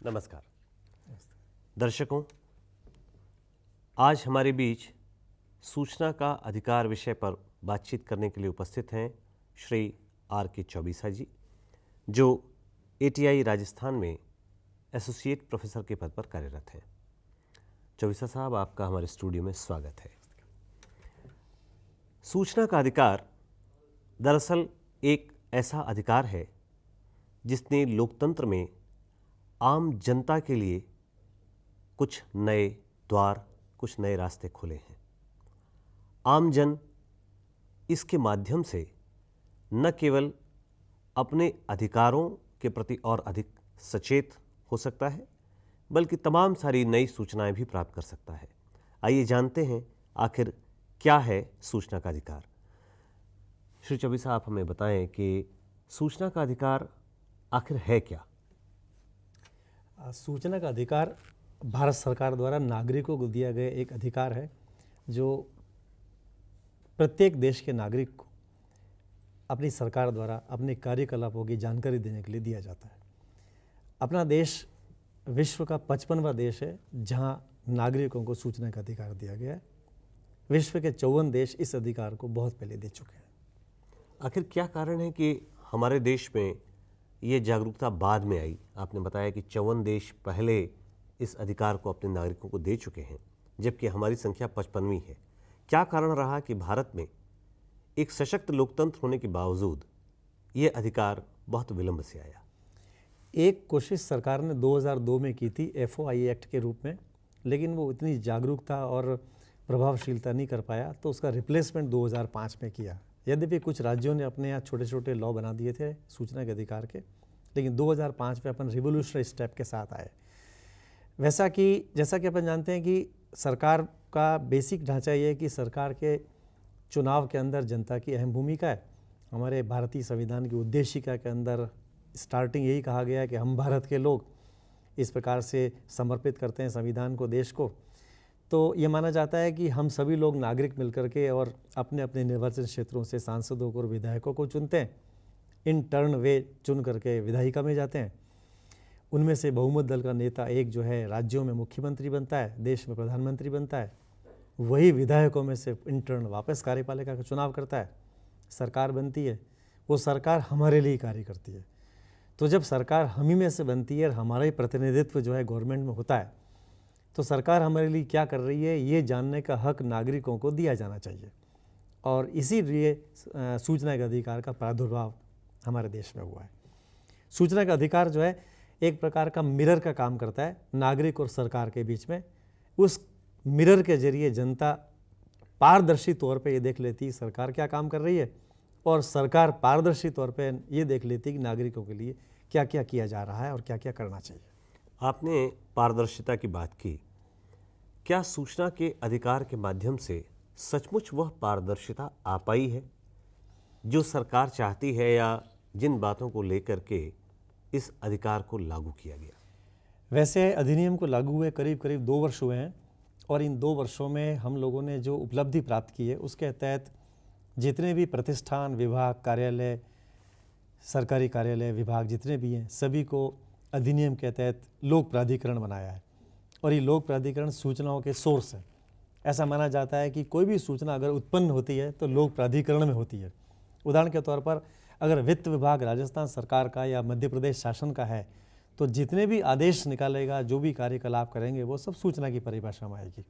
नमस्कार दर्शकों, आज हमारे बीच सूचना का अधिकार विषय पर बातचीत करने के लिए उपस्थित हैं श्री R.K. चौबीसा जी, जो ATI राजस्थान में एसोसिएट प्रोफेसर के पद पर कार्यरत हैं। चौबीसा साहब, आपका हमारे स्टूडियो में स्वागत है। सूचना का अधिकार दरअसल एक ऐसा अधिकार है जिसने लोकतंत्र में आम जनता के लिए कुछ नए द्वार, कुछ नए रास्ते खोले हैं। आम जन इसके माध्यम से न केवल अपने अधिकारों के प्रति और अधिक सचेत हो सकता है, बल्कि तमाम सारी नई सूचनाएं भी प्राप्त कर सकता है। आइए जानते हैं आखिर क्या है सूचना का अधिकार। श्री चौबीसा, आप हमें बताएं कि सूचना का अधिकार आखिर है क्या? सूचना का अधिकार भारत सरकार द्वारा नागरिकों को दिया गया एक अधिकार है जो प्रत्येक देश के नागरिक को अपनी सरकार द्वारा अपने कार्यकलापों की जानकारी देने के लिए दिया जाता है। अपना देश विश्व का 55वां देश है जहां नागरिकों को सूचना का अधिकार दिया गया है। विश्व के 54 देश इस अधिकार को बहुत पहले दे चुके हैं। आखिर क्या कारण है कि हमारे देश में ये जागरूकता बाद में आई? आपने बताया कि 54 देश पहले इस अधिकार को अपने नागरिकों को दे चुके हैं, जबकि हमारी संख्या 55वीं है। क्या कारण रहा कि भारत में एक सशक्त लोकतंत्र होने के बावजूद ये अधिकार बहुत विलंब से आया? एक कोशिश सरकार ने 2002 में की थी FOI एक्ट के रूप में, लेकिन वो इतनी जागरूकता और प्रभावशीलता नहीं कर पाया, तो उसका रिप्लेसमेंट 2005 में किया। यद्यपि कुछ राज्यों ने अपने यहाँ छोटे छोटे लॉ बना दिए थे सूचना के अधिकार के, लेकिन 2005 में अपन रिवोल्यूशनरी स्टेप के साथ आए। जैसा कि अपन जानते हैं कि सरकार का बेसिक ढांचा ये है कि सरकार के चुनाव के अंदर जनता की अहम भूमिका है। हमारे भारतीय संविधान की उद्देशिका के अंदर स्टार्टिंग यही कहा गया है कि हम भारत के लोग इस प्रकार से समर्पित करते हैं संविधान को, देश को। तो ये माना जाता है कि हम सभी लोग नागरिक मिलकर के और अपने अपने निर्वाचन क्षेत्रों से सांसदों को और विधायकों को चुनते हैं। इन टर्न वे चुन करके विधायिका में जाते हैं। उनमें से बहुमत दल का नेता एक जो है राज्यों में मुख्यमंत्री बनता है, देश में प्रधानमंत्री बनता है। वही विधायकों में से इंटर्न वापस कार्यपालिका का चुनाव करता है, सरकार बनती है। वो सरकार हमारे लिए कार्य करती है। तो जब सरकार हम ही में से बनती है और हमारा ही प्रतिनिधित्व जो है गवर्नमेंट में होता है, तो सरकार हमारे लिए क्या कर रही है ये जानने का हक नागरिकों को दिया जाना चाहिए। और इसीलिए सूचना के अधिकार का प्रादुर्भाव हमारे देश में हुआ है। सूचना का अधिकार जो है एक प्रकार का मिरर का काम करता है नागरिक और सरकार के बीच में। उस मिरर के जरिए जनता पारदर्शी तौर पे ये देख लेती है सरकार क्या काम कर रही है, और सरकार पारदर्शी तौर पे ये देख लेती है कि नागरिकों के लिए क्या क्या किया जा रहा है और क्या क्या करना चाहिए। आपने पारदर्शिता की बात की। क्या सूचना के अधिकार के माध्यम से सचमुच वह पारदर्शिता आ पाई है जो सरकार चाहती है, या जिन बातों को लेकर के इस अधिकार को लागू किया गया? वैसे अधिनियम को लागू हुए करीब करीब 2 वर्ष हुए हैं, और इन 2 वर्षों में हम लोगों ने जो उपलब्धि प्राप्त की है उसके तहत जितने भी प्रतिष्ठान, विभाग, कार्यालय, सरकारी कार्यालय, विभाग जितने भी हैं सभी को अधिनियम के तहत लोक प्राधिकरण बनाया है। और ये लोक प्राधिकरण सूचनाओं के सोर्स है। ऐसा माना जाता है कि कोई भी सूचना अगर उत्पन्न होती है तो लोक प्राधिकरण में होती है। उदाहरण के तौर पर अगर वित्त विभाग राजस्थान सरकार का या मध्य प्रदेश शासन का है, तो जितने भी आदेश निकालेगा, जो भी कार्यकलाप करेंगे, वो सब सूचना की परिभाषा में आएगी।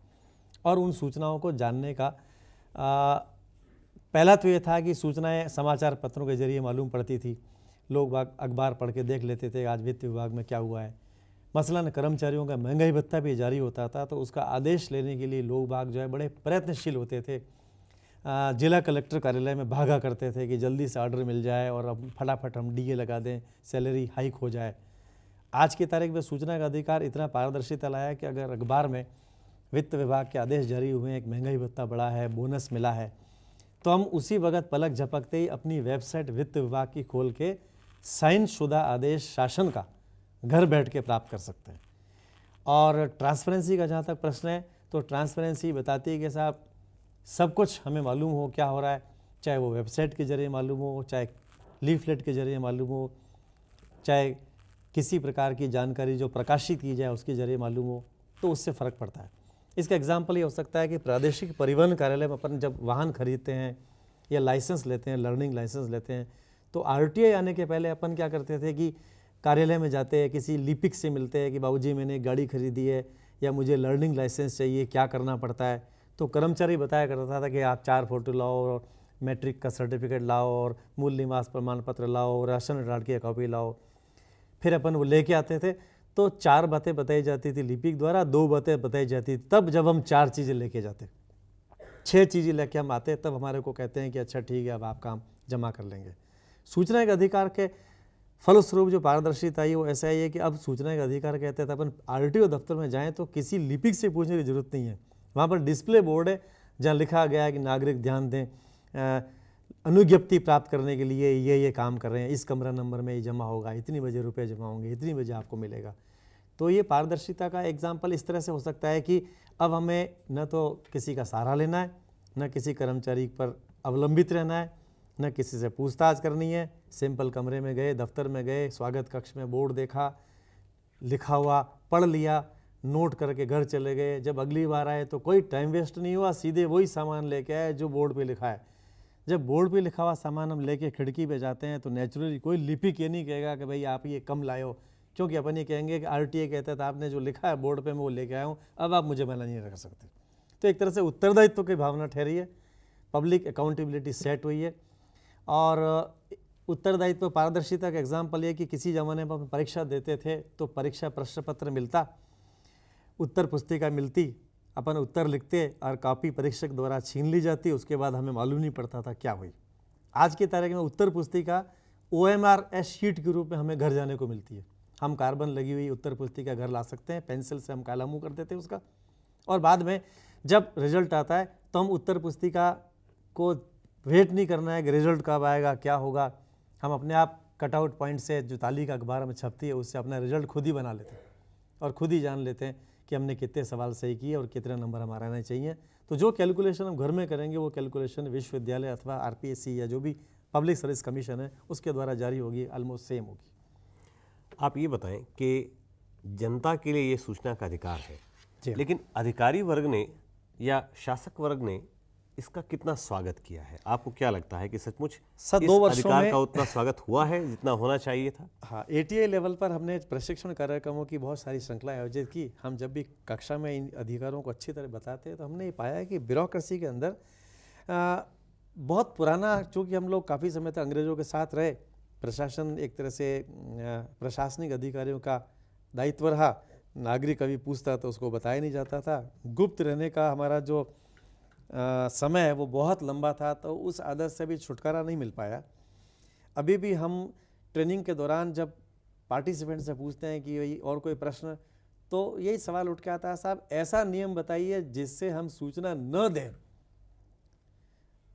और उन सूचनाओं को जानने का पहला तो ये था कि सूचनाएं समाचार पत्रों के जरिए मालूम पड़ती थी। लोग अखबार पढ़ के देख लेते थे आज वित्त विभाग में क्या हुआ है। मसलन कर्मचारियों का महंगाई भत्ता भी जारी होता था, तो उसका आदेश लेने के लिए लोग बाग जो है बड़े प्रयत्नशील होते थे। जिला कलेक्टर कार्यालय में भागा करते थे कि जल्दी से ऑर्डर मिल जाए और अब फटाफट हम DA लगा दें, सैलरी हाइक हो जाए। आज की तारीख में सूचना का अधिकार इतना पारदर्शिता लाया है कि अगर अखबार में वित्त विभाग के आदेश जारी हुए हैं, एक महंगाई भत्ता बढ़ा है, बोनस मिला है, तो हम उसी वक्त पलक झपकते ही अपनी वेबसाइट वित्त विभाग की खोल के साइन शुदा आदेश शासन का घर बैठ के प्राप्त कर सकते हैं। और ट्रांसपेरेंसी का जहाँ तक प्रश्न है, तो ट्रांसपेरेंसी बताती है कि साहब सब कुछ हमें मालूम हो क्या हो रहा है, चाहे वो वेबसाइट के जरिए मालूम हो, चाहे लीफलेट के जरिए मालूम हो, चाहे किसी प्रकार की जानकारी जो प्रकाशित की जाए उसके जरिए मालूम हो, तो उससे फ़र्क पड़ता है। इसका एग्जाम्पल ये हो सकता है कि प्रादेशिक परिवहन कार्यालय में अपन जब वाहन खरीदते हैं या लाइसेंस लेते हैं, लर्निंग लाइसेंस लेते हैं, तो RTI आने के पहले अपन क्या करते थे कि कार्यालय में जाते हैं, किसी लिपिक से मिलते हैं कि बाबूजी मैंने एक गाड़ी खरीदी है या मुझे लर्निंग लाइसेंस चाहिए, क्या करना पड़ता है। तो कर्मचारी बताया करता था कि आप 4 फोटो लाओ और मैट्रिक का सर्टिफिकेट लाओ और मूल निवास प्रमाण पत्र लाओ, राशन कार्ड की कॉपी लाओ। फिर अपन वो लेके आते थे, तो 4 बातें बताई जाती थी लिपिक द्वारा, 2 बातें बताई जाती थी। तब जब हम 4 चीज़ें लेके जाते, 6 चीज़ें लेके हम आते, तब हमारे को कहते हैं कि अच्छा ठीक है, अब आप काम जमा कर लेंगे। सूचना के अधिकार के फलस्वरूप जो पारदर्शिता आई वो ऐसा ही है कि अब सूचना के अधिकार कहते हैं, अपन RTO दफ्तर में जाएं तो किसी लिपिक से पूछने की जरूरत नहीं है। वहाँ पर डिस्प्ले बोर्ड है जहाँ लिखा गया है कि नागरिक ध्यान दें, अनुज्ञप्ति प्राप्त करने के लिए ये काम कर रहे हैं, इस कमरा नंबर में ये जमा होगा, इतनी बजे रुपए जमा होंगे, इतनी बजे आपको मिलेगा। तो ये पारदर्शिता का एग्जाम्पल इस तरह से हो सकता है कि अब हमें न तो किसी का सहारा लेना है, न किसी कर्मचारी पर अवलंबित रहना है, न किसी से पूछताछ करनी है। सिंपल कमरे में गए, दफ्तर में गए, स्वागत कक्ष में बोर्ड देखा, लिखा हुआ पढ़ लिया, नोट करके घर चले गए। जब अगली बार आए तो कोई टाइम वेस्ट नहीं हुआ, सीधे वही सामान लेके आए जो बोर्ड पे लिखा है। जब बोर्ड पे लिखा हुआ सामान हम लेके खिड़की पे जाते हैं तो नेचुरली कोई लिपिक ये नहीं कहेगा कि भाई आप ये कम लाए हो, क्योंकि अपन ये कहेंगे कि RTI कहता था आपने जो लिखा है बोर्ड पे मैं वो लेके आया हूँ, अब आप मुझे मना नहीं कर सकते। तो एक तरह से उत्तरदायित्व की भावना ठहरी है, पब्लिक अकाउंटेबिलिटी सेट हुई है। और उत्तरदायित्व पारदर्शिता का एग्जाम्पल ये कि किसी ज़माने में परीक्षा देते थे तो परीक्षा प्रश्न पत्र मिलता, उत्तर पुस्तिका मिलती, अपन उत्तर लिखते और कॉपी परीक्षक द्वारा छीन ली जाती, उसके बाद हमें मालूम नहीं पड़ता था क्या हुई। आज की तारीख में उत्तर पुस्तिका OMRS शीट के रूप में हमें घर जाने को मिलती है। हम कार्बन लगी हुई उत्तर पुस्तिका घर ला सकते हैं, पेंसिल से हम काला मुँह कर देते हैं उसका, और बाद में जब रिजल्ट आता है तो हम उत्तर पुस्तिका को वेट नहीं करना है कि रिजल्ट कब आएगा, क्या होगा। हम अपने आप कटआउट पॉइंट से जो तालिका अखबार में छपती है उससे अपना रिजल्ट खुद ही बना लेते हैं और खुद ही जान लेते हैं कि हमने कितने सवाल सही किए और कितने नंबर हमारे आने चाहिए। तो जो कैलकुलेशन हम घर में करेंगे वो कैलकुलेशन विश्वविद्यालय अथवा RPSC या जो भी पब्लिक सर्विस कमीशन है उसके द्वारा जारी होगी, ऑलमोस्ट सेम होगी। आप ये बताएं कि जनता के लिए ये सूचना का अधिकार है, जी। लेकिन अधिकारी वर्ग ने या शासक वर्ग ने इसका कितना स्वागत किया है? आपको क्या लगता है कि सचमुच सर, इस 2 वर्षों अधिकार में का उतना स्वागत हुआ है जितना होना चाहिए था? हाँ, ATI लेवल पर हमने प्रशिक्षण कार्यक्रमों की बहुत सारी श्रृंखला आयोजित की। हम जब भी कक्षा में इन अधिकारों को अच्छी तरह बताते हैं तो हमने ये पाया कि ब्यूरोक्रेसी के अंदर बहुत पुराना, चूँकि हम लोग काफ़ी समय तक अंग्रेज़ों के साथ रहे, प्रशासन एक तरह से प्रशासनिक अधिकारियों का दायित्व रहा, नागरिक कभी पूछता तो उसको बताया नहीं जाता था, गुप्त रहने का हमारा जो समय है वो बहुत लंबा था, तो उस आदत से भी छुटकारा नहीं मिल पाया। अभी भी हम ट्रेनिंग के दौरान जब पार्टिसिपेंट से पूछते हैं कि भाई और कोई प्रश्न, तो यही सवाल उठ के आता है, साहब ऐसा नियम बताइए जिससे हम सूचना न दें।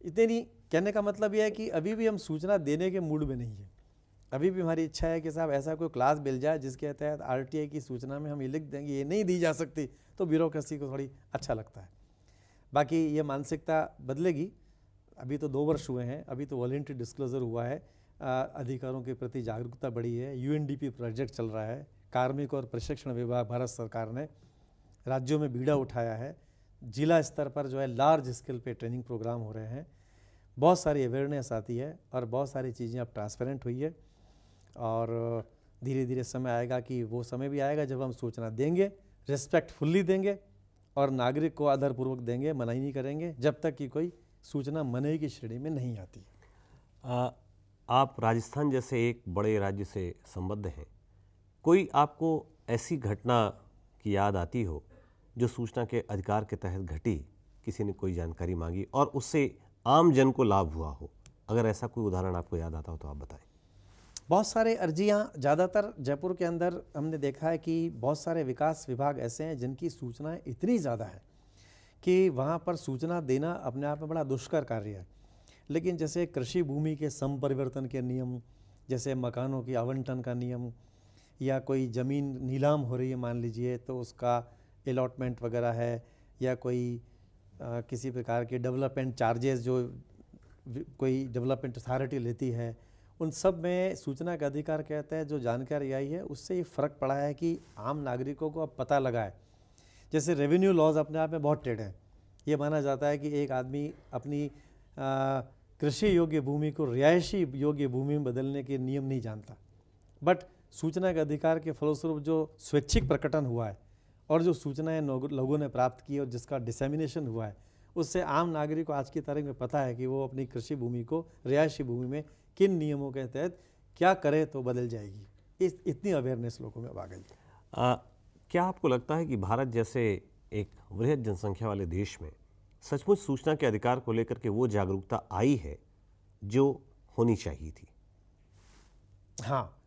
इतनी कहने का मतलब यह है कि अभी भी हम सूचना देने के मूड में नहीं है। अभी भी हमारी इच्छा है कि साहब ऐसा कोई क्लास मिल जाए जिसके तहत RTI की सूचना में हम ये लिख देंगे ये नहीं दी जा सकती, तो ब्यूरोक्रेसी को थोड़ी अच्छा लगता है। बाकी ये मानसिकता बदलेगी। अभी तो 2 वर्ष हुए हैं, अभी तो वॉलंटरी डिस्क्लोजर हुआ है, अधिकारों के प्रति जागरूकता बढ़ी है, UNDP प्रोजेक्ट चल रहा है, कार्मिक और प्रशिक्षण विभाग भारत सरकार ने राज्यों में बीड़ा उठाया है, जिला स्तर पर जो है लार्ज स्केल पे ट्रेनिंग प्रोग्राम हो रहे हैं, बहुत सारी अवेयरनेस आती है और बहुत सारी चीज़ें अब ट्रांसपेरेंट हुई है। और धीरे धीरे समय आएगा कि वो समय भी आएगा जब हम सूचना देंगे, रिस्पेक्टफुल्ली देंगे और नागरिक को आदरपूर्वक देंगे, मना ही नहीं करेंगे जब तक कि कोई सूचना मनाही की श्रेणी में नहीं आती। आप राजस्थान जैसे एक बड़े राज्य से संबद्ध हैं, कोई आपको ऐसी घटना की याद आती हो जो सूचना के अधिकार के तहत घटी, किसी ने कोई जानकारी मांगी और उससे आम जन को लाभ हुआ हो? अगर ऐसा कोई उदाहरण आपको याद आता हो तो आप बताएं। बहुत सारे अर्जियां, ज़्यादातर जयपुर के अंदर हमने देखा है कि बहुत सारे विकास विभाग ऐसे हैं जिनकी सूचनाएं इतनी ज़्यादा है कि वहाँ पर सूचना देना अपने आप में बड़ा दुष्कर कार्य है। लेकिन जैसे कृषि भूमि के संपरिवर्तन के नियम, जैसे मकानों की आवंटन का नियम, या कोई ज़मीन नीलाम हो रही है मान लीजिए तो उसका अलॉटमेंट वगैरह है, या कोई किसी प्रकार के डेवलपमेंट चार्जेस जो कोई डेवलपमेंट अथॉरिटी लेती है उन सब में सूचना का अधिकार कहता है जो जानकारी आई है उससे ये फ़र्क पड़ा है कि आम नागरिकों को अब पता लगा है। जैसे रेवेन्यू लॉज अपने आप में बहुत टेढ़े हैं। ये माना जाता है कि एक आदमी अपनी कृषि योग्य भूमि को रिहायशी योग्य भूमि में बदलने के नियम नहीं जानता, बट सूचना के अधिकार के फलस्वरूप जो स्वैच्छिक प्रकटन हुआ है और जो सूचनाएं लोगों ने प्राप्त की और जिसका डिसेमिनेशन हुआ है, उससे आम नागरिक को आज की तारीख में पता है कि वो अपनी कृषि भूमि को रिहायशी भूमि में किन नियमों के तहत क्या करे तो बदल जाएगी। इतनी अवेयरनेस लोगों में अब आ गई। क्या आपको लगता है कि भारत जैसे एक वृहद जनसंख्या वाले देश में सचमुच सूचना के अधिकार को लेकर के वो जागरूकता आई है जो होनी चाहिए थी? हाँ,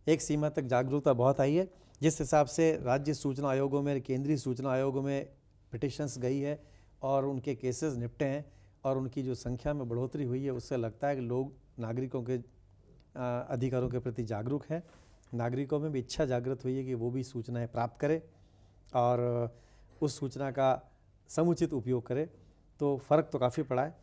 एक सीमा तक जागरूकता बहुत आई है। जिस हिसाब से राज्य सूचना आयोगों में, केंद्रीय सूचना आयोगों में पिटिशंस गई है और उनके केसेस निपटे हैं और उनकी जो संख्या में बढ़ोतरी हुई है, उससे लगता है कि लोग नागरिकों के अधिकारों के प्रति जागरूक हैं। नागरिकों में भी इच्छा जागृत हुई है कि वो भी सूचनाएं प्राप्त करें और उस सूचना का समुचित उपयोग करें। तो फ़र्क तो काफ़ी पड़ा है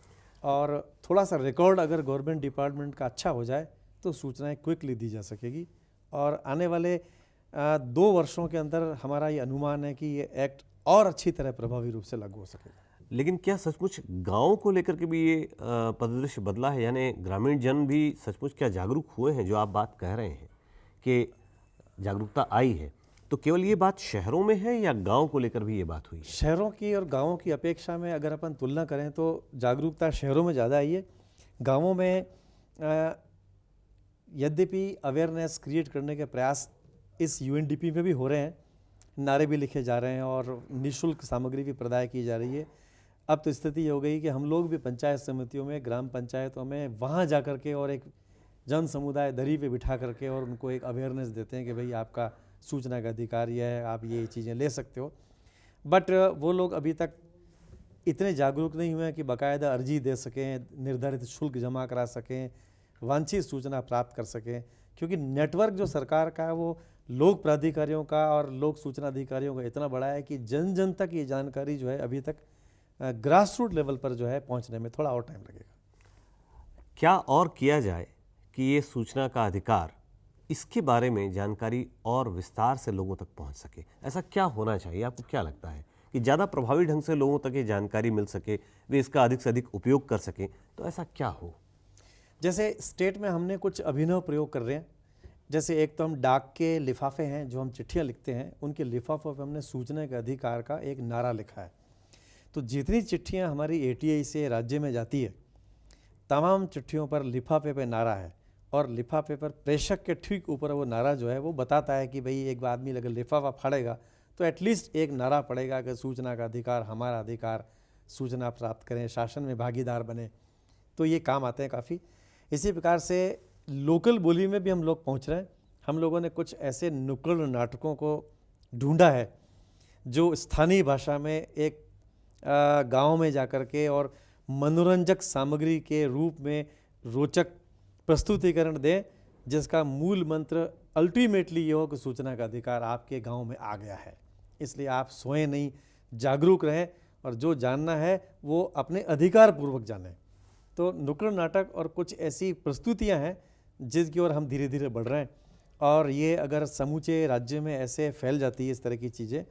और थोड़ा सा रिकॉर्ड अगर गवर्नमेंट डिपार्टमेंट का अच्छा हो जाए तो सूचनाएं क्विकली दी जा सकेगी और आने वाले 2 वर्षों के अंदर हमारा ये अनुमान है कि ये एक्ट और अच्छी तरह प्रभावी रूप से लागू हो सकेगा। लेकिन क्या सचमुच गांव को लेकर के भी ये परिदृश्य बदला है? यानी ग्रामीण जन भी सचमुच क्या जागरूक हुए हैं? जो आप बात कह रहे हैं कि जागरूकता आई है, तो केवल ये बात शहरों में है या गांव को लेकर भी ये बात हुई है? शहरों की और गांवों की अपेक्षा में अगर अपन तुलना करें तो जागरूकता शहरों में ज़्यादा आई है। गांवों में यद्यपि अवेयरनेस क्रिएट करने के प्रयास इस यूएनडीपी में भी हो रहे हैं, नारे भी लिखे जा रहे हैं और निःशुल्क सामग्री भी प्रदाय की जा रही है। अब तो स्थिति हो गई कि हम लोग भी पंचायत समितियों में, ग्राम पंचायतों में वहाँ जा कर के और एक जन समुदाय दरी पे बिठा करके और उनको एक अवेयरनेस देते हैं कि भाई आपका सूचना का अधिकार यह है, आप ये चीज़ें ले सकते हो। बट वो लोग अभी तक इतने जागरूक नहीं हुए हैं कि बाकायदा अर्जी दे सकें, निर्धारित शुल्क जमा करा सकें, वांछित सूचना प्राप्त कर सकें, क्योंकि नेटवर्क जो सरकार का है वो लोक प्राधिकारियों का और लोक सूचना अधिकारियों का इतना बड़ा है कि जन जन तक ये जानकारी जो है अभी तक ग्रास रूट लेवल पर जो है पहुंचने में थोड़ा और टाइम लगेगा। क्या और किया जाए कि ये सूचना का अधिकार, इसके बारे में जानकारी और विस्तार से लोगों तक पहुंच सके? ऐसा क्या होना चाहिए? आपको क्या लगता है कि ज़्यादा प्रभावी ढंग से लोगों तक ये जानकारी मिल सके, वे इसका अधिक से अधिक उपयोग कर सकें? तो ऐसा क्या हो? जैसे स्टेट में हमने कुछ अभिनव प्रयोग कर रहे हैं। जैसे एक तो हम डाक के लिफाफे हैं, जो हम चिट्ठियाँ लिखते हैं, उनके लिफाफों पर हमने सूचना के अधिकार का एक नारा लिखा है। तो जितनी चिट्ठियाँ हमारी एटीआई से राज्य में जाती है, तमाम चिट्ठियों पर लिफाफे पे नारा है और लिफाफे पर प्रेषक के ठीक ऊपर वो नारा जो है वो बताता है कि भाई एक आदमी अगर लिफाफा फाड़ेगा तो एटलीस्ट एक नारा पड़ेगा कि सूचना का अधिकार हमारा अधिकार, सूचना प्राप्त करें, शासन में भागीदार बने। तो ये काम आते हैं काफ़ी। इसी प्रकार से लोकल बोली में भी हम लोग पहुंच रहे हैं। हम लोगों ने कुछ ऐसे नुक्कड़ नाटकों को ढूंढा है जो स्थानीय भाषा में एक गांव में जाकर के और मनोरंजक सामग्री के रूप में रोचक प्रस्तुतिकरण दें, जिसका मूल मंत्र अल्टीमेटली ये हो कि सूचना का अधिकार आपके गांव में आ गया है। इसलिए आप सोएं नहीं, जागरूक रहें और जो जानना है वो अपने अधिकार पूर्वक जानें। तो नुक्कड़ नाटक और कुछ ऐसी प्रस्तुतियां हैं जिसकी ओर हम धीरे धीरे बढ़ रहे हैं और ये अगर समूचे राज्य में ऐसे फैल जाती है इस तरह की चीज़ें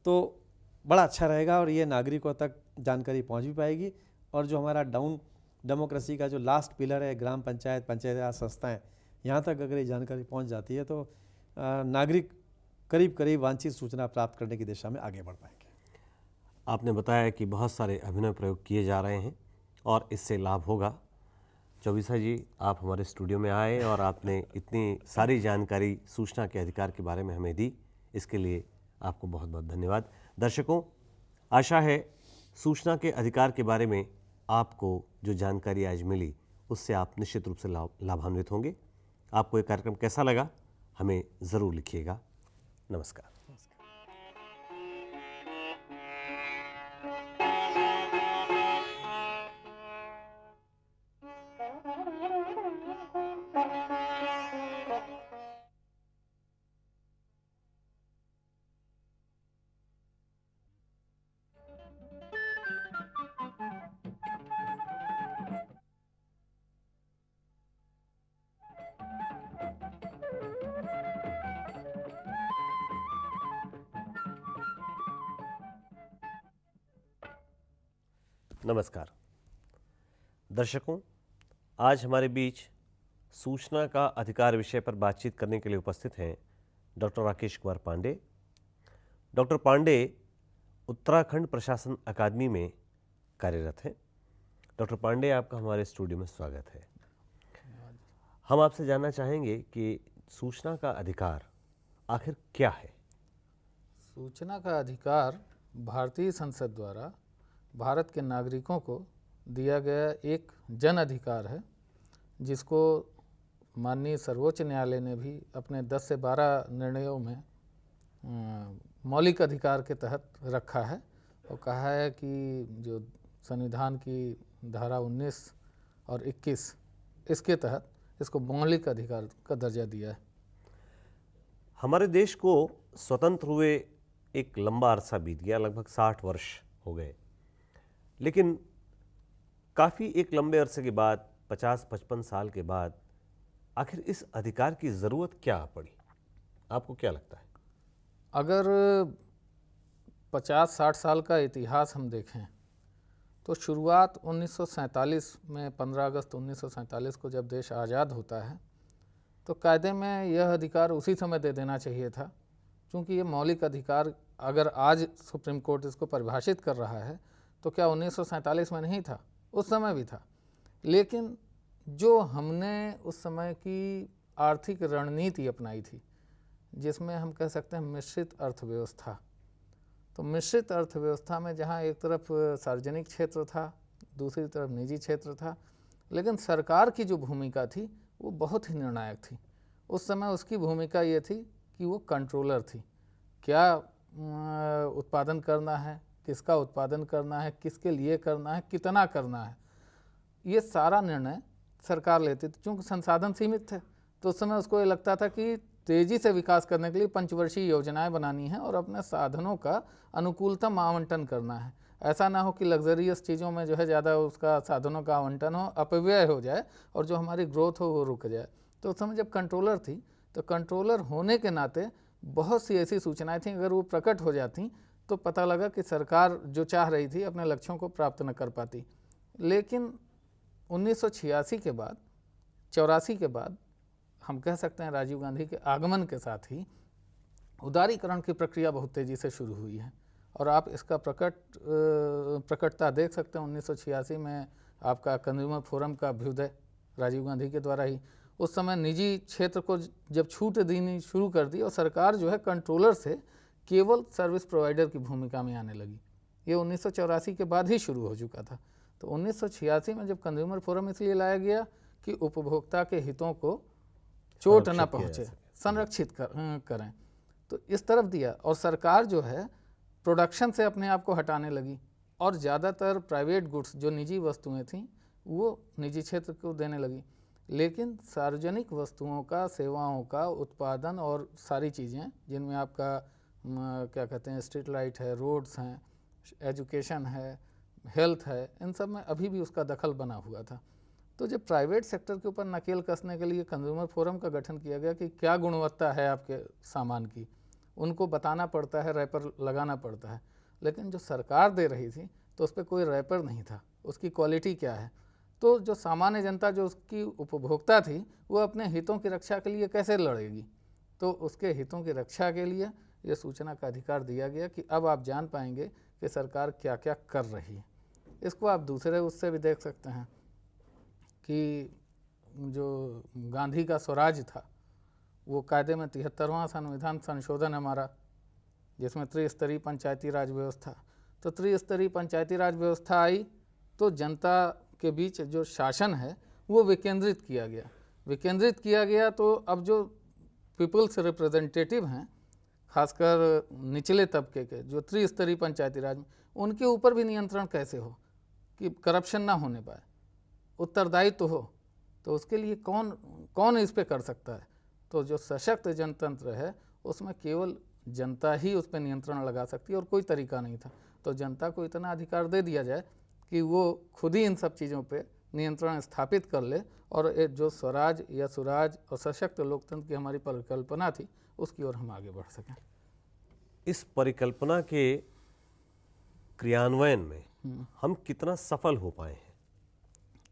तो बड़ा अच्छा रहेगा और ये नागरिकों तक जानकारी पहुंच भी पाएगी। और जो हमारा डाउन डेमोक्रेसी का जो लास्ट पिलर है, ग्राम पंचायत, पंचायती राज संस्थाएं, यहाँ तक अगर ये जानकारी पहुंच जाती है तो नागरिक करीब करीब वांछित सूचना प्राप्त करने की दिशा में आगे बढ़ पाएंगे। आपने बताया कि बहुत सारे अभिनव प्रयोग किए जा रहे हैं और इससे लाभ होगा। चौबीसा जी, आप हमारे स्टूडियो में आए और आपने इतनी सारी जानकारी सूचना के अधिकार के बारे में हमें दी, इसके लिए आपको बहुत बहुत धन्यवाद। दर्शकों, आशा है सूचना के अधिकार के बारे में आपको जो जानकारी आज मिली उससे आप निश्चित रूप से लाभान्वित होंगे। आपको ये कार्यक्रम कैसा लगा हमें ज़रूर लिखिएगा। नमस्कार। नमस्कार दर्शकों, आज हमारे बीच सूचना का अधिकार विषय पर बातचीत करने के लिए उपस्थित हैं डॉक्टर राकेश कुमार पांडे। डॉक्टर पांडे उत्तराखंड प्रशासन अकादमी में कार्यरत हैं। डॉक्टर पांडे, आपका हमारे स्टूडियो में स्वागत है। हम आपसे जानना चाहेंगे कि सूचना का अधिकार आखिर क्या है? सूचना का अधिकार भारतीय संसद द्वारा भारत के नागरिकों को दिया गया एक जन अधिकार है, जिसको माननीय सर्वोच्च न्यायालय ने भी अपने 10 से 12 निर्णयों में मौलिक अधिकार के तहत रखा है और कहा है कि जो संविधान की धारा 19 और 21 इसके तहत इसको मौलिक अधिकार का दर्जा दिया है। हमारे देश को स्वतंत्र हुए एक लंबा अरसा बीत गया, लगभग 60 वर्ष हो गए, लेकिन काफ़ी एक लंबे अरसे के बाद 50-55 साल के बाद आखिर इस अधिकार की ज़रूरत क्या पड़ी? आपको क्या लगता है? अगर 50-60 साल का इतिहास हम देखें तो शुरुआत 1947 में 15 अगस्त 1947 को जब देश आज़ाद होता है तो कायदे में यह अधिकार उसी समय दे देना चाहिए था, क्योंकि ये मौलिक अधिकार अगर आज सुप्रीम कोर्ट इसको परिभाषित कर रहा है तो क्या 1947 में नहीं था? उस समय भी था। लेकिन जो हमने उस समय की आर्थिक रणनीति अपनाई थी, जिसमें हम कह सकते हैं मिश्रित अर्थव्यवस्था, तो मिश्रित अर्थव्यवस्था में जहाँ एक तरफ सार्वजनिक क्षेत्र था, दूसरी तरफ निजी क्षेत्र था, लेकिन सरकार की जो भूमिका थी वो बहुत ही निर्णायक थी। उस समय उसकी भूमिका ये थी कि वो कंट्रोलर थी। क्या उत्पादन करना है, किसका उत्पादन करना है, किसके लिए करना है, कितना करना है, ये सारा निर्णय सरकार लेती थी। चूँकि संसाधन सीमित थे तो उस समय उसको ये लगता था कि तेज़ी से विकास करने के लिए पंचवर्षीय योजनाएं बनानी हैं और अपने साधनों का अनुकूलतम आवंटन करना है। ऐसा ना हो कि लग्जरियस चीज़ों में जो है ज़्यादा उसका साधनों का आवंटन हो, अपव्यय हो जाए और जो हमारी ग्रोथ हो वो रुक जाए। तो उस समय जब कंट्रोलर थी तो कंट्रोलर होने के नाते बहुत सी ऐसी सूचनाएं थीं, अगर वो प्रकट हो जाती तो पता लगा कि सरकार जो चाह रही थी अपने लक्ष्यों को प्राप्त न कर पाती। लेकिन 1986 के बाद, 84 के बाद हम कह सकते हैं राजीव गांधी के आगमन के साथ ही उदारीकरण की प्रक्रिया बहुत तेज़ी से शुरू हुई है और आप इसका प्रकटता देख सकते हैं। 1986 में आपका कंज्यूमर फोरम का अभ्युदय राजीव गांधी के द्वारा ही, उस समय निजी क्षेत्र को जब छूट देनी शुरू कर दी और सरकार जो है कंट्रोलर से केवल सर्विस प्रोवाइडर की भूमिका में आने लगी। ये 1984 के बाद ही शुरू हो चुका था। तो 1986 में जब कंज्यूमर फोरम इसलिए लाया गया कि उपभोक्ता के हितों को चोट न पहुँचे, संरक्षित करें, तो इस तरफ दिया। और सरकार जो है प्रोडक्शन से अपने आप को हटाने लगी और ज़्यादातर प्राइवेट गुड्स जो निजी वस्तुएं थीं वो निजी क्षेत्र को देने लगी। लेकिन सार्वजनिक वस्तुओं का, सेवाओं का उत्पादन और सारी चीज़ें जिनमें आपका क्या कहते हैं स्ट्रीट लाइट है, रोड्स हैं, एजुकेशन है, हेल्थ है, इन सब में अभी भी उसका दखल बना हुआ था। तो जब प्राइवेट सेक्टर के ऊपर नकेल कसने के लिए कंज्यूमर फोरम का गठन किया गया कि क्या गुणवत्ता है आपके सामान की, उनको बताना पड़ता है, रैपर लगाना पड़ता है। लेकिन जो सरकार दे रही थी तो उस पर कोई रैपर नहीं था, उसकी क्वालिटी क्या है। तो जो सामान्य जनता, जो उसकी उपभोक्ता थी, वो अपने हितों की रक्षा के लिए कैसे लड़ेगी? तो उसके हितों की रक्षा के लिए ये सूचना का अधिकार दिया गया कि अब आप जान पाएंगे कि सरकार क्या क्या कर रही है। इसको आप दूसरे उससे भी देख सकते हैं कि जो गांधी का स्वराज था वो कायदे में 73वां संविधान संशोधन हमारा, जिसमें त्रिस्तरीय पंचायती राज व्यवस्था, तो त्रिस्तरीय पंचायती राज व्यवस्था आई तो जनता के बीच जो शासन है वो विकेंद्रित किया गया। तो अब जो पीपल्स रिप्रेजेंटेटिव हैं, खासकर निचले तबके के जो त्रिस्तरीय पंचायती राज में, उनके ऊपर भी नियंत्रण कैसे हो कि करप्शन ना होने पाए, उत्तरदायित्व तो हो। तो उसके लिए कौन इस पे कर सकता है? तो जो सशक्त जनतंत्र है उसमें केवल जनता ही उस पर नियंत्रण लगा सकती है और कोई तरीका नहीं था। तो जनता को इतना अधिकार दे दिया जाए कि वो खुद ही इन सब चीज़ों पे नियंत्रण स्थापित कर ले और जो स्वराज या सुराज और सशक्त लोकतंत्र की हमारी परिकल्पना थी उसकी ओर हम आगे बढ़ सकें। इस परिकल्पना के क्रियान्वयन में हम कितना सफल हो पाए हैं?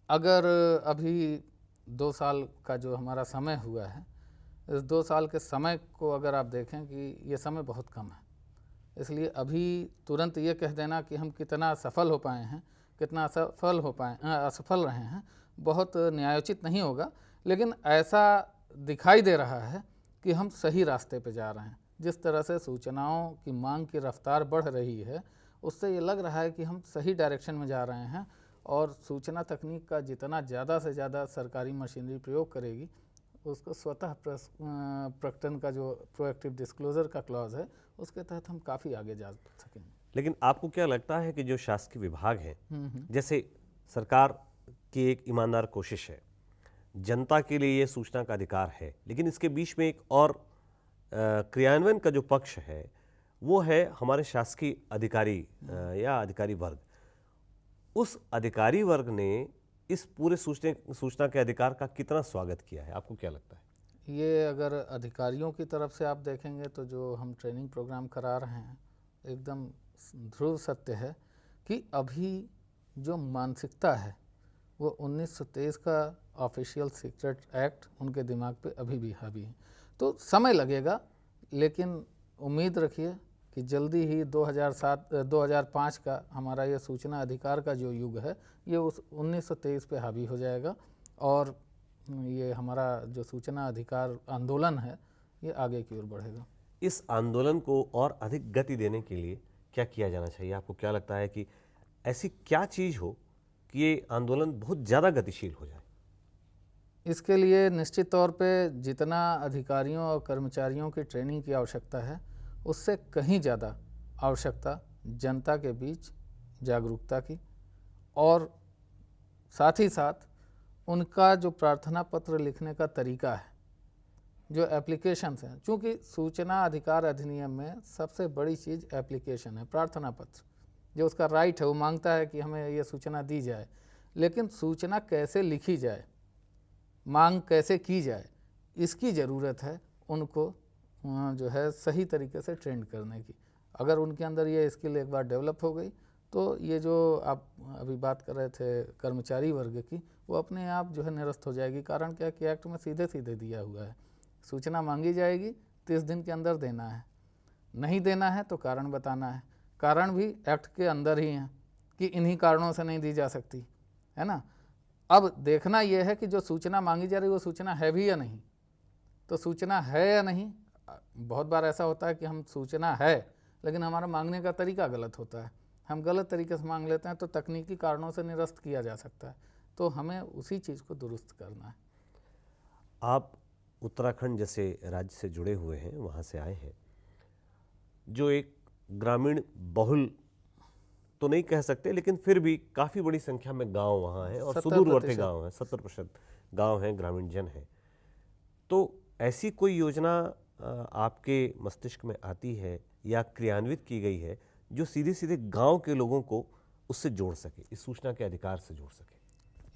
अगर अभी 2 साल का जो हमारा समय हुआ है, इस 2 साल के समय को अगर आप देखें कि ये समय बहुत कम है, इसलिए अभी तुरंत ये कह देना कि हम कितना सफल हो पाए हैं, कितना असफल रहे हैं, बहुत न्यायोचित नहीं होगा। लेकिन ऐसा दिखाई दे रहा है कि हम सही रास्ते पे जा रहे हैं। जिस तरह से सूचनाओं की मांग की रफ्तार बढ़ रही है, उससे ये लग रहा है कि हम सही डायरेक्शन में जा रहे हैं, और सूचना तकनीक का जितना ज़्यादा से ज़्यादा सरकारी मशीनरी प्रयोग करेगी, उसको स्वतः प्रकटन का जो प्रोएक्टिव डिस्क्लोजर का क्लॉज है, उसके तहत हम काफ़ी आगे जा सकेंगे। लेकिन आपको क्या लगता है कि जो शासकीय विभाग हैं, जैसे सरकार की एक ईमानदार कोशिश है, जनता के लिए ये सूचना का अधिकार है, लेकिन इसके बीच में एक और क्रियान्वयन का जो पक्ष है वो है हमारे शासकीय अधिकारी या अधिकारी वर्ग। उस अधिकारी वर्ग ने इस पूरे सूचना के अधिकार का कितना स्वागत किया है, आपको क्या लगता है? ये अगर अधिकारियों की तरफ से आप देखेंगे तो जो हम ट्रेनिंग प्रोग्राम करा रहे हैं, एकदम ध्रुव सत्य है कि अभी जो मानसिकता है वो 1923 का ऑफिशियल सीक्रेट एक्ट उनके दिमाग पे अभी भी हावी है। तो समय लगेगा, लेकिन उम्मीद रखिए कि जल्दी ही 2005 का हमारा ये सूचना अधिकार का जो युग है, ये उस 1923 पे हावी हो जाएगा, और ये हमारा जो सूचना अधिकार आंदोलन है ये आगे की ओर बढ़ेगा। इस आंदोलन को और अधिक गति देने के लिए क्या किया जाना चाहिए? आपको क्या लगता है कि ऐसी क्या चीज़ हो कि ये आंदोलन बहुत ज़्यादा गतिशील हो जाए? इसके लिए निश्चित तौर पे जितना अधिकारियों और कर्मचारियों की ट्रेनिंग की आवश्यकता है, उससे कहीं ज़्यादा आवश्यकता जनता के बीच जागरूकता की, और साथ ही साथ उनका जो प्रार्थना पत्र लिखने का तरीका है, जो एप्लीकेशंस हैं, चूँकि सूचना अधिकार अधिनियम में सबसे बड़ी चीज़ एप्लीकेशन है, प्रार्थना पत्र, जो उसका राइट है, वो मांगता है कि हमें ये सूचना दी जाए, लेकिन सूचना कैसे लिखी जाए, मांग कैसे की जाए, इसकी ज़रूरत है उनको जो है सही तरीके से ट्रेन करने की। अगर उनके अंदर ये स्किल एक बार डेवलप हो गई, तो ये जो आप अभी बात कर रहे थे कर्मचारी वर्ग की, वो अपने आप जो है निरस्त हो जाएगी। कारण क्या कि एक्ट में सीधे सीधे दिया हुआ है, सूचना मांगी जाएगी 30 दिन के अंदर देना है, नहीं देना है तो कारण बताना है। कारण भी एक्ट के अंदर ही हैं कि इन्हीं कारणों से नहीं दी जा सकती, है ना। अब देखना यह है कि जो सूचना मांगी जा रही है वो सूचना है भी या नहीं। तो सूचना है या नहीं, बहुत बार ऐसा होता है कि हम सूचना है लेकिन हमारा मांगने का तरीका गलत होता है, हम गलत तरीके से मांग लेते हैं, तो तकनीकी कारणों से निरस्त किया जा सकता है। तो हमें उसी चीज़ को दुरुस्त करना है। आप उत्तराखंड जैसे राज्य से जुड़े हुए हैं, वहाँ से आए हैं, जो एक ग्रामीण बहुल तो नहीं कह सकते, लेकिन फिर भी काफ़ी बड़ी संख्या में गांव वहाँ हैं और सुदूरवर्ती गांव हैं, 70% गांव हैं, ग्रामीण जन हैं। तो ऐसी कोई योजना आपके मस्तिष्क में आती है या क्रियान्वित की गई है जो सीधे सीधे गांव के लोगों को उससे जोड़ सके, इस सूचना के अधिकार से जोड़ सके?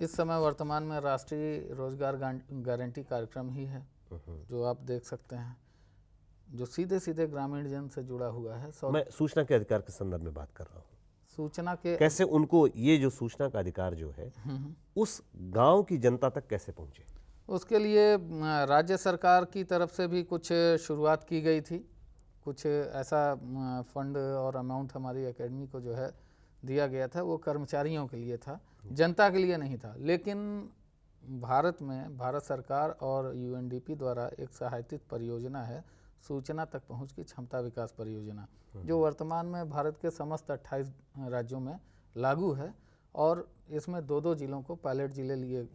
इस समय वर्तमान में राष्ट्रीय रोजगार गारंटी कार्यक्रम ही है जो आप देख सकते हैं, जो सीधे सीधे ग्रामीण जन से जुड़ा हुआ है। मैं सूचना के अधिकार के संदर्भ में बात कर रहा हूँ। सूचना के कैसे उनको ये जो सूचना का अधिकार जो है उस गांव की जनता तक कैसे पहुँचे? उसके लिए राज्य सरकार की तरफ से भी कुछ शुरुआत की गई थी। कुछ ऐसा फंड और अमाउंट हमारी एकेडमी को जो है दिया गया था, वो कर्मचारियों के लिए था, जनता के लिए नहीं था। लेकिन भारत में भारत सरकार और यूएनडीपी द्वारा एक सहायतित परियोजना है, सूचना तक पहुंच की क्षमता विकास परियोजना, जो वर्तमान में भारत के समस्त 28 राज्यों में लागू है, और इसमें 2-2 जिलों को पायलट जिले लिए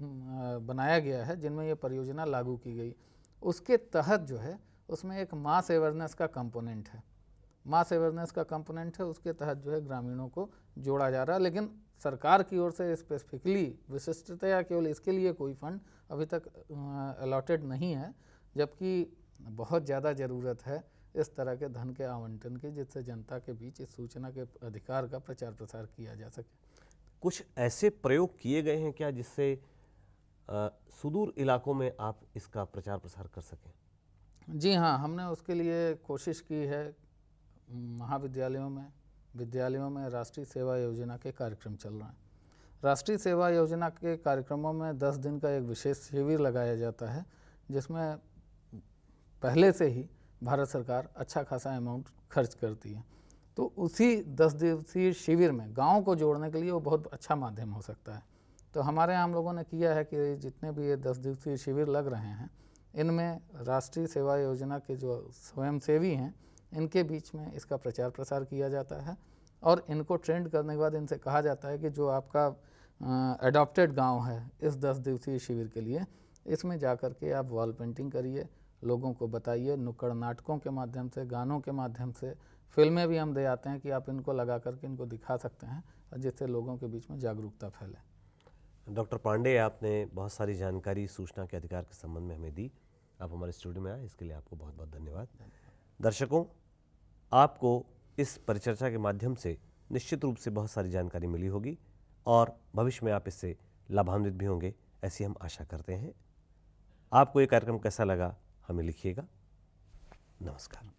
बनाया गया है जिनमें ये परियोजना लागू की गई। उसके तहत जो है उसमें एक मास अवेयरनेस का कंपोनेंट है, उसके तहत जो है ग्रामीणों को जोड़ा जा रहा है। लेकिन सरकार की ओर से स्पेसिफिकली विशिष्टतया केवल इसके लिए कोई फंड अभी तक अलॉटेड नहीं है, जबकि बहुत ज़्यादा ज़रूरत है इस तरह के धन के आवंटन की, जिससे जनता के बीच इस सूचना के अधिकार का प्रचार प्रसार किया जा सके। कुछ ऐसे प्रयोग किए गए हैं क्या जिससे सुदूर इलाकों में आप इसका प्रचार प्रसार कर सकें? जी हाँ, हमने उसके लिए कोशिश की है। महाविद्यालयों में, विद्यालयों में राष्ट्रीय सेवा योजना के कार्यक्रम चल रहे हैं। राष्ट्रीय सेवा योजना के कार्यक्रमों में 10 दिन का एक विशेष शिविर लगाया जाता है, जिसमें पहले से ही भारत सरकार अच्छा खासा अमाउंट खर्च करती है। तो उसी 10 दिवसीय शिविर में गाँव को जोड़ने के लिए वो बहुत अच्छा माध्यम हो सकता है। तो हमारे यहाँ हम लोगों ने किया है कि जितने भी ये 10 दिवसीय शिविर लग रहे हैं, इनमें राष्ट्रीय सेवा योजना के जो स्वयंसेवी हैं, इनके बीच में इसका प्रचार प्रसार किया जाता है और इनको ट्रेंड करने के बाद इनसे कहा जाता है कि जो आपका एडॉप्टेड गांव है इस 10 दिवसीय शिविर के लिए, इसमें जा कर के आप वॉल पेंटिंग करिए, लोगों को बताइए, नुक्कड़ नाटकों के माध्यम से, गानों के माध्यम से, फिल्में भी हम दे आते हैं कि आप इनको लगा करके इनको दिखा सकते हैं, जिससे लोगों के बीच में जागरूकता फैले। डॉक्टर पांडे, आपने बहुत सारी जानकारी सूचना के अधिकार के संबंध में हमें दी। आप हमारे स्टूडियो में आए, इसके लिए आपको बहुत बहुत धन्यवाद। दर्शकों, आपको इस परिचर्चा के माध्यम से निश्चित रूप से बहुत सारी जानकारी मिली होगी और भविष्य में आप इससे लाभान्वित भी होंगे, ऐसी हम आशा करते हैं। आपको ये कार्यक्रम कैसा लगा हमें लिखिएगा। नमस्कार।